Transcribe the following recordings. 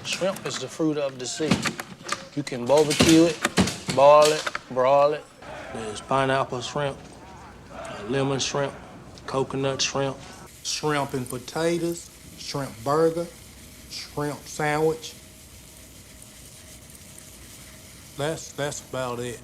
Shrimp is the fruit of the sea. You can barbecue it, boil it, broil it. There's pineapple shrimp, lemon shrimp, coconut shrimp. Shrimp and potatoes, shrimp burger, shrimp sandwich. That's about it.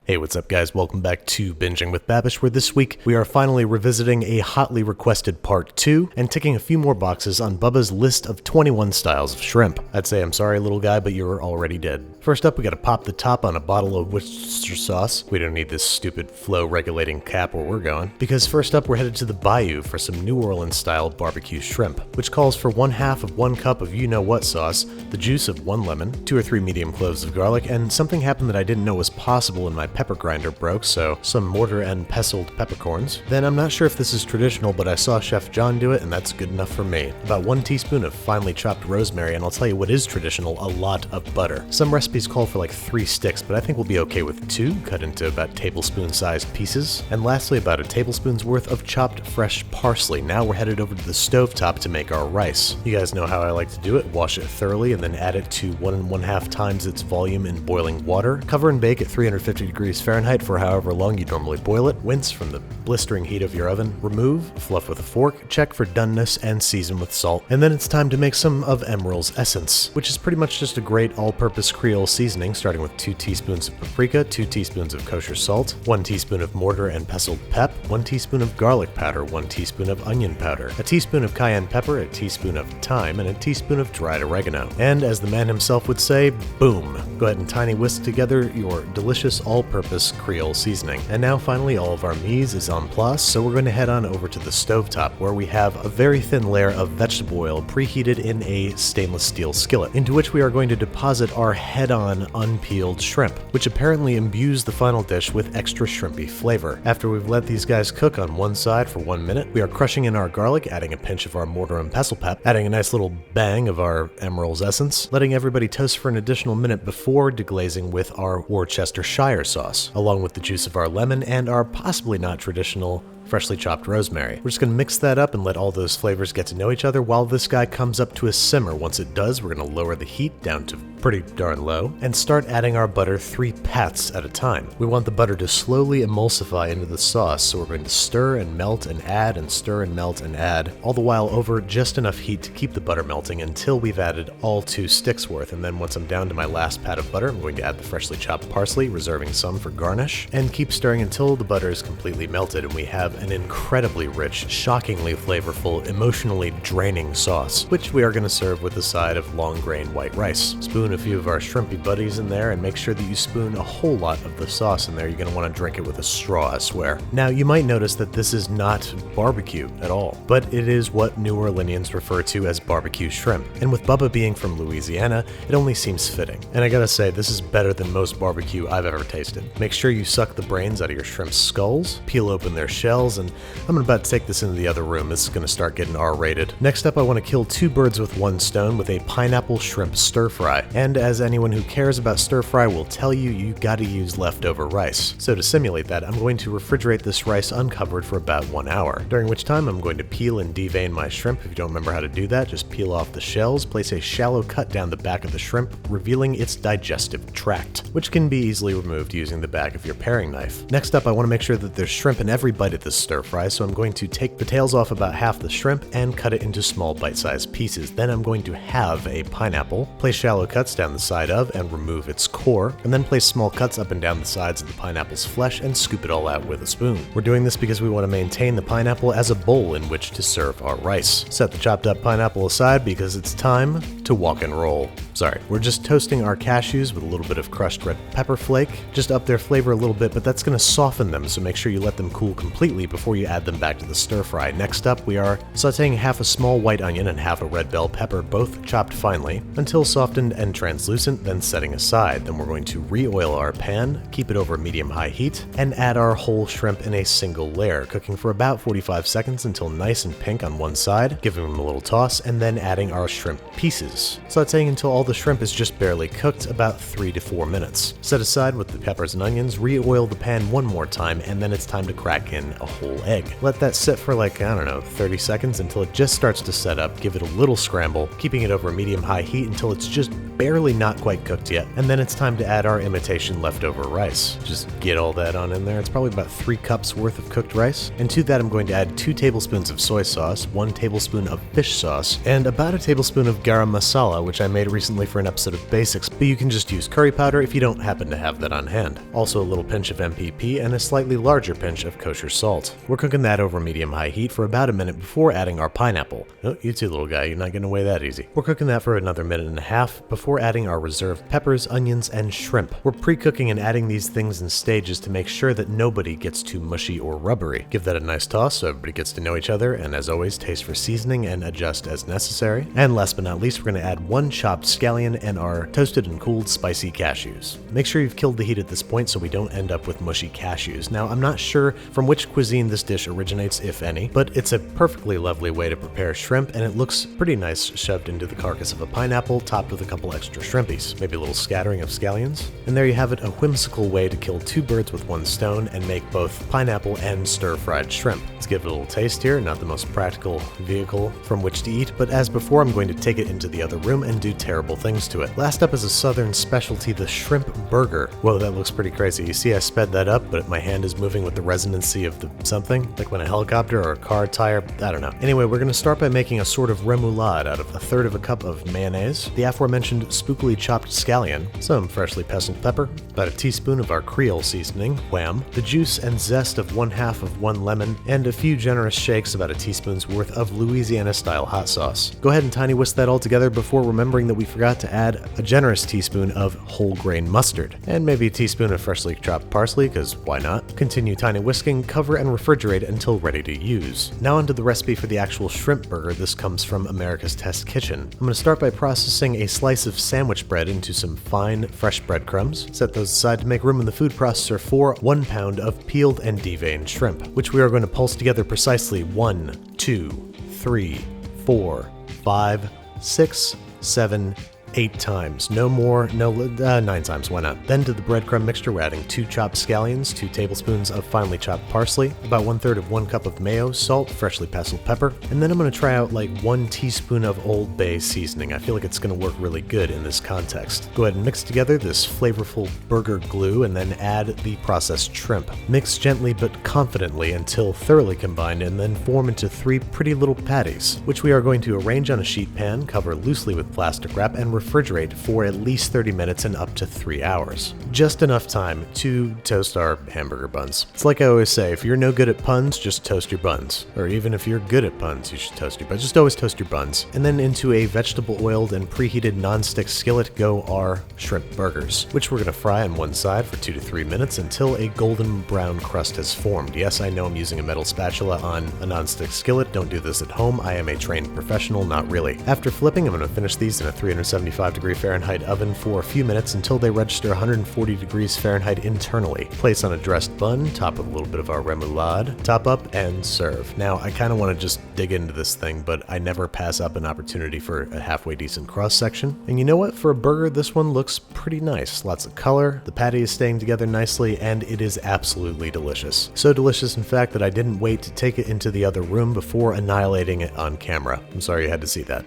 Hey, what's up guys? Welcome back to Binging with Babish, where this week we are finally revisiting a hotly requested part 2 and ticking a few more boxes on Bubba's list of 21 styles of shrimp. I'd say I'm sorry little guy, but you're already dead. First up, we gotta pop the top on a bottle of Worcestershire sauce. We don't need this stupid flow regulating cap where we're going, because first up we're headed to the bayou for some New Orleans style barbecue shrimp, which calls for 1/2 of 1 cup of you-know-what sauce, the juice of 1 lemon, 2 or 3 medium cloves of garlic, and something happened that I didn't know was possible in my pepper grinder broke, so some mortar and pestled peppercorns. Then I'm not sure if this is traditional, but I saw Chef John do it and that's good enough for me. About 1 teaspoon of finely chopped rosemary, and I'll tell you what is traditional, a lot of butter. Some recipes call for like 3 sticks, but I think we'll be okay with 2, cut into about tablespoon-sized pieces. And lastly, about a tablespoon's worth of chopped fresh parsley. Now we're headed over to the stovetop to make our rice. You guys know how I like to do it. Wash it thoroughly and then add it to 1 1/2 times its volume in boiling water. Cover and bake at 350 degrees Fahrenheit for however long you normally boil it. Rinse from the blistering heat of your oven. Remove, fluff with a fork, check for doneness, and season with salt. And then it's time to make some of Emeril's essence, which is pretty much just a great all-purpose Creole seasoning, starting with 2 teaspoons of paprika, 2 teaspoons of kosher salt, 1 teaspoon of mortar and pestled pep, 1 teaspoon of garlic powder, 1 teaspoon of onion powder, a teaspoon of cayenne pepper, a teaspoon of thyme, and a teaspoon of dried oregano. And as the man himself would say, boom! Go ahead and tiny whisk together your delicious all-purpose Creole seasoning. And now finally all of our mise is en place, so we're going to head on over to the stovetop where we have a very thin layer of vegetable oil preheated in a stainless steel skillet, into which we are going to deposit our head-on unpeeled shrimp, which apparently imbues the final dish with extra shrimpy flavor. After we've let these guys cook on one side for 1 minute, we are crushing in our garlic, adding a pinch of our mortar and pestle pep, adding a nice little bang of our Emeril's essence, letting everybody toast for an additional minute before deglazing with our Worcestershire sauce, along with the juice of our lemon and our possibly not traditional freshly chopped rosemary. We're just going to mix that up and let all those flavors get to know each other while this guy comes up to a simmer. Once it does, we're going to lower the heat down to pretty darn low and start adding our butter 3 pats at a time. We want the butter to slowly emulsify into the sauce, so we're going to stir and melt and add and stir and melt and add, all the while over just enough heat to keep the butter melting until we've added all 2 sticks worth. And then once I'm down to my last pat of butter, I'm going to add the freshly chopped parsley, reserving some for garnish, and keep stirring until the butter is completely melted and we have an incredibly rich, shockingly flavorful, emotionally draining sauce, which we are going to serve with a side of long-grain white rice. Spoon a few of our shrimpy buddies in there and make sure that you spoon a whole lot of the sauce in there. You're going to want to drink it with a straw, I swear. Now, you might notice that this is not barbecue at all, but it is what New Orleanians refer to as barbecue shrimp. And with Bubba being from Louisiana, it only seems fitting. And I gotta say, this is better than most barbecue I've ever tasted. Make sure you suck the brains out of your shrimp's skulls, peel open their shells, and I'm about to take this into the other room. This is going to start getting R-rated. Next up, I want to kill 2 birds with 1 stone with a pineapple shrimp stir fry. And as anyone who cares about stir fry will tell you, you gotta use leftover rice. So to simulate that, I'm going to refrigerate this rice uncovered for about 1 hour, during which time I'm going to peel and devein my shrimp. If you don't remember how to do that, just peel off the shells, place a shallow cut down the back of the shrimp, revealing its digestive tract, which can be easily removed using the back of your paring knife. Next up, I want to make sure that there's shrimp in every bite of this stir fry, so I'm going to take the tails off about half the shrimp and cut it into small bite-sized pieces. Then I'm going to halve a pineapple, place shallow cuts down the side of and remove its core, and then place small cuts up and down the sides of the pineapple's flesh and scoop it all out with a spoon. We're doing this because we want to maintain the pineapple as a bowl in which to serve our rice. Set the chopped up pineapple aside because it's time to walk and roll. Sorry, we're just toasting our cashews with a little bit of crushed red pepper flake. Just up their flavor a little bit, but that's going to soften them, so make sure you let them cool completely before you add them back to the stir fry. Next up, we are sauteing half a small white onion and half a red bell pepper, both chopped finely, until softened and translucent, then setting aside. Then we're going to re-oil our pan, keep it over medium-high heat, and add our whole shrimp in a single layer, cooking for about 45 seconds until nice and pink on one side, giving them a little toss, and then adding our shrimp pieces. is. Sauteing until all the shrimp is just barely cooked, about 3 to 4 minutes. Set aside with the peppers and onions, re-oil the pan one more time, and then it's time to crack in a whole egg. Let that sit for like, I don't know, 30 seconds until it just starts to set up, give it a little scramble, keeping it over medium-high heat until it's just barely not quite cooked yet, and then it's time to add our imitation leftover rice. Just get all that on in there. It's probably about 3 cups worth of cooked rice, and to that I'm going to add 2 tablespoons of soy sauce, 1 tablespoon of fish sauce, and about a tablespoon of garam masala, which I made recently for an episode of Basics, but you can just use curry powder if you don't happen to have that on hand. Also a little pinch of MPP and a slightly larger pinch of kosher salt. We're cooking that over medium-high heat for about a minute before adding our pineapple. Oh, you too, little guy, you're not getting away that easy. We're cooking that for another minute and a half before adding our reserved peppers, onions, and shrimp. We're pre-cooking and adding these things in stages to make sure that nobody gets too mushy or rubbery. Give that a nice toss so everybody gets to know each other, and as always, taste for seasoning and adjust as necessary. And last but not least, we're going to add 1 chopped scallion and our toasted and cooled spicy cashews. Make sure you've killed the heat at this point so we don't end up with mushy cashews. Now, I'm not sure from which cuisine this dish originates, if any, but it's a perfectly lovely way to prepare shrimp, and it looks pretty nice shoved into the carcass of a pineapple, topped with a couple extra shrimpies, maybe a little scattering of scallions. And there you have it, a whimsical way to kill 2 birds with 1 stone and make both pineapple and stir-fried shrimp. Let's give it a little taste here. Not the most practical vehicle from which to eat, but as before, I'm going to take it into the other room and do terrible things to it. Last up is a southern specialty, the shrimp burger. Whoa, that looks pretty crazy. You see I sped that up, but my hand is moving with the resonancy of the something, like when a helicopter or a car tire, I don't know. Anyway, we're going to start by making a sort of remoulade out of 1/3 of a cup of mayonnaise, the aforementioned spookily chopped scallion, some freshly pestled pepper, about a teaspoon of our Creole seasoning, wham, the juice and zest of 1/2 of 1 lemon, and a few generous shakes, about a teaspoon's worth of Louisiana-style hot sauce. Go ahead and tiny whisk that all together before remembering that we forgot to add a generous teaspoon of whole grain mustard, and maybe a teaspoon of freshly chopped parsley, because why not? Continue tiny whisking, cover, and refrigerate until ready to use. Now onto the recipe for the actual shrimp burger. This comes from America's Test Kitchen. I'm going to start by processing a slice of sandwich bread into some fine, fresh breadcrumbs. Set those aside to make room in the food processor for 1 pound of peeled and deveined shrimp, which we are going to pulse together precisely 1, 2, 3, 4, 5, 6, 7, 8 times. No more, 9 times, why not? Then to the breadcrumb mixture, we're adding 2 chopped scallions, 2 tablespoons of finely chopped parsley, about 1/3 of 1 cup of mayo, salt, freshly pestled pepper, and then I'm going to try out like 1 teaspoon of Old Bay seasoning. I feel like it's going to work really good in this context. Go ahead and mix together this flavorful burger glue and then add the processed shrimp. Mix gently but confidently until thoroughly combined, and then form into 3 pretty little patties, which we are going to arrange on a sheet pan, cover loosely with plastic wrap, and refrigerate for at least 30 minutes and up to 3 hours. Just enough time to toast our hamburger buns. It's like I always say, if you're no good at puns, just toast your buns. Or even if you're good at puns, you should toast your buns. Just always toast your buns. And then into a vegetable-oiled and preheated non-stick skillet go our shrimp burgers, which we're going to fry on one side for 2 to 3 minutes until a golden brown crust has formed. Yes, I know I'm using a metal spatula on a non-stick skillet. Don't do this at home. I am a trained professional, not really. After flipping, I'm going to finish these in a 375-degree Fahrenheit oven for a few minutes until they register 140 degrees Fahrenheit internally. Place on a dressed bun, top with a little bit of our remoulade, top up, and serve. Now, I kind of want to just dig into this thing, but I never pass up an opportunity for a halfway decent cross-section. And you know what? For a burger, this one looks pretty nice. Lots of color, the patty is staying together nicely, and it is absolutely delicious. So delicious, in fact, that I didn't wait to take it into the other room before annihilating it on camera. I'm sorry you had to see that.